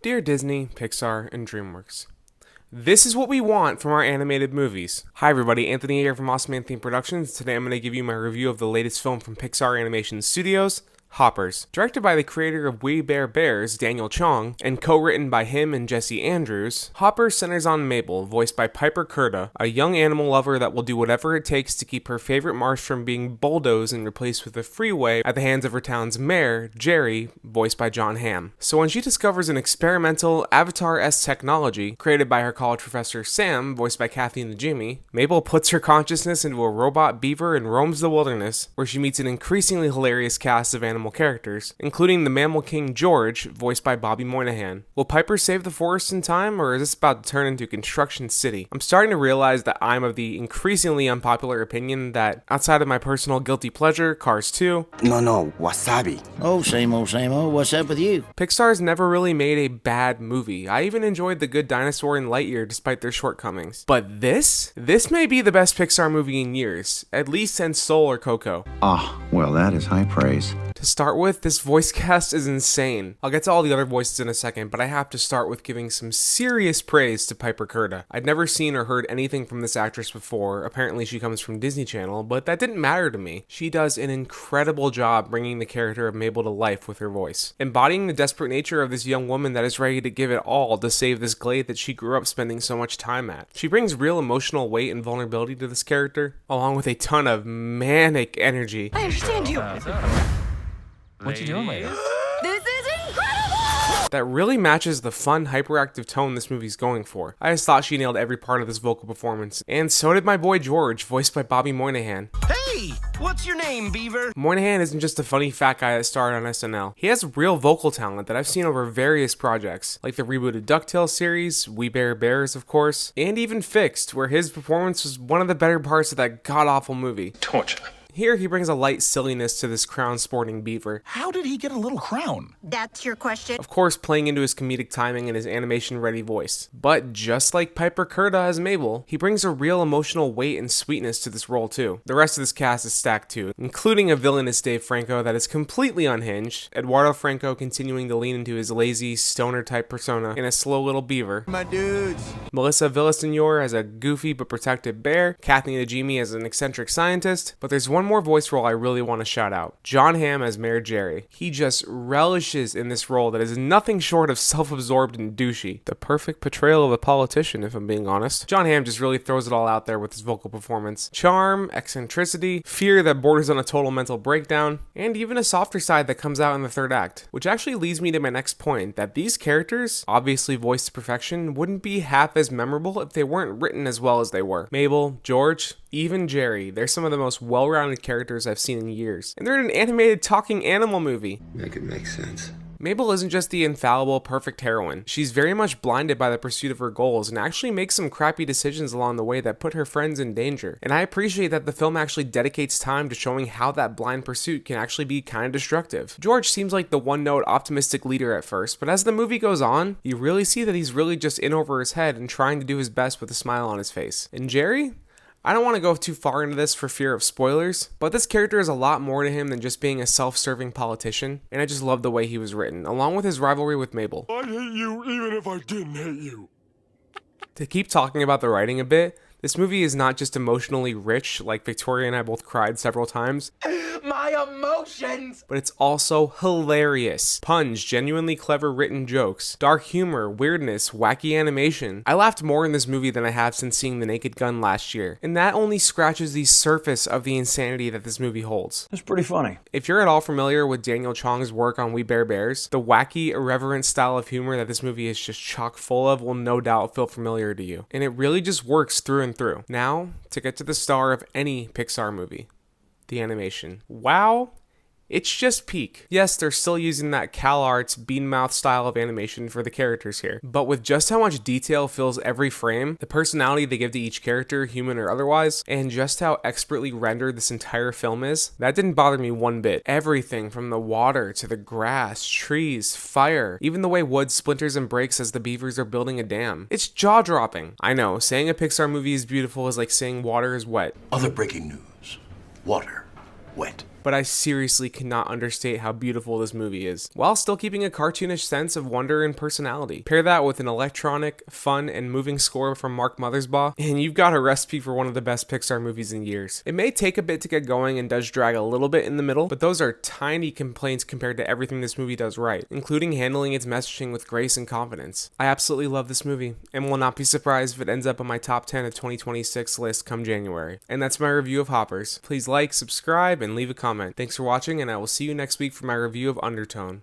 Dear Disney, Pixar, and DreamWorks, this is what we want from our animated movies. Hi everybody, Anthony here from Awesome Man Theme Productions. Today I'm going to give you my review of the latest film from Pixar Animation Studios, Hoppers. Directed by the creator of We Bare Bears, Daniel Chong, and co-written by him and Jesse Andrews, Hoppers centers on Mabel, voiced by Piper Curda, a young animal lover that will do whatever it takes to keep her favorite marsh from being bulldozed and replaced with a freeway at the hands of her town's mayor, Jerry, voiced by John Hamm. So when she discovers an experimental, Avatar-esque technology created by her college professor Sam, voiced by Kathy Najimy, Mabel puts her consciousness into a robot beaver and roams the wilderness, where she meets an increasingly hilarious cast of animal characters, including the mammal king George, voiced by Bobby Moynihan. Will Piper save the forest in time, or is this about to turn into Construction City? I'm starting to realize that I'm of the increasingly unpopular opinion that, outside of my personal guilty pleasure, Cars 2, No, wasabi. Oh, same old, what's up with you? Pixar's never really made a bad movie. I even enjoyed The Good Dinosaur and Lightyear despite their shortcomings. But this may be the best Pixar movie in years, at least since Soul or Coco. Well, that is high praise. To start with, this voice cast is insane. I'll get to all the other voices in a second, but I have to start with giving some serious praise to Piper Curda. I'd never seen or heard anything from this actress before. Apparently she comes from Disney Channel, but that didn't matter to me. She does an incredible job bringing the character of Mabel to life with her voice, embodying the desperate nature of this young woman that is ready to give it all to save this glade that she grew up spending so much time at. She brings real emotional weight and vulnerability to this character, along with a ton of manic energy. I understand you. What you doing, lady? This is incredible! That really matches the fun, hyperactive tone this movie's going for. I just thought she nailed every part of this vocal performance, and so did my boy George, voiced by Bobby Moynihan. Hey, what's your name, Beaver? Moynihan isn't just a funny fat guy that starred on SNL. He has real vocal talent that I've seen over various projects, like the rebooted DuckTales series, We Bare Bears of course, and even Fixed, where his performance was one of the better parts of that god-awful movie. Torture. Here, he brings a light silliness to this crown-sporting beaver. How did he get a little crown? That's your question. Of course, playing into his comedic timing and his animation-ready voice. But just like Piper Curda as Mabel, he brings a real emotional weight and sweetness to this role too. The rest of this cast is stacked too, including a villainous Dave Franco that is completely unhinged, Eduardo Franco continuing to lean into his lazy, stoner-type persona, and a slow little beaver. My dudes. Melissa Villaseñor as a goofy but protected bear, Kathy Najimy as an eccentric scientist, but there's one more voice role I really want to shout out. John Hamm as Mayor Jerry. He just relishes in this role that is nothing short of self-absorbed and douchey. The perfect portrayal of a politician, if I'm being honest. John Hamm just really throws it all out there with his vocal performance. Charm, eccentricity, fear that borders on a total mental breakdown, and even a softer side that comes out in the third act. Which actually leads me to my next point, that these characters, obviously voiced to perfection, wouldn't be half as memorable if they weren't written as well as they were. Mabel, George, even Jerry, they're some of the most well-rounded characters I've seen in years. And they're in an animated talking animal movie. Make it make sense. Mabel isn't just the infallible, perfect heroine. She's very much blinded by the pursuit of her goals and actually makes some crappy decisions along the way that put her friends in danger. And I appreciate that the film actually dedicates time to showing how that blind pursuit can actually be kind of destructive. George seems like the one-note optimistic leader at first, but as the movie goes on, you really see that he's really just in over his head and trying to do his best with a smile on his face. And Jerry? I don't want to go too far into this for fear of spoilers, but this character is a lot more to him than just being a self-serving politician, and I just love the way he was written, along with his rivalry with Mabel. I'd hate you even if I didn't hate you. To keep talking about the writing a bit, this movie is not just emotionally rich, like Victoria and I both cried several times. My emotions! But it's also hilarious. Puns, genuinely clever written jokes, dark humor, weirdness, wacky animation. I laughed more in this movie than I have since seeing The Naked Gun last year, and that only scratches the surface of the insanity that this movie holds. That's pretty funny. If you're at all familiar with Daniel Chong's work on We Bare Bears, the wacky, irreverent style of humor that this movie is just chock full of will no doubt feel familiar to you. And it really just works through and through. Now, to get to the star of any Pixar movie. The animation. Wow, it's just peak. Yes, they're still using that CalArts bean-mouth style of animation for the characters here, but with just how much detail fills every frame, the personality they give to each character, human or otherwise, and just how expertly rendered this entire film is, that didn't bother me one bit. Everything from the water to the grass, trees, fire, even the way wood splinters and breaks as the beavers are building a dam. It's jaw-dropping. I know, saying a Pixar movie is beautiful is like saying water is wet. Other breaking news. Water. Wet. but I seriously cannot understate how beautiful this movie is, while still keeping a cartoonish sense of wonder and personality. Pair that with an electronic, fun, and moving score from Mark Mothersbaugh, and you've got a recipe for one of the best Pixar movies in years. It may take a bit to get going and does drag a little bit in the middle, but those are tiny complaints compared to everything this movie does right, including handling its messaging with grace and confidence. I absolutely love this movie, and will not be surprised if it ends up on my top 10 of 2026 list come January. And that's my review of Hoppers. Please like, subscribe, and leave a comment. Thanks for watching, and I will see you next week for my review of Undertone.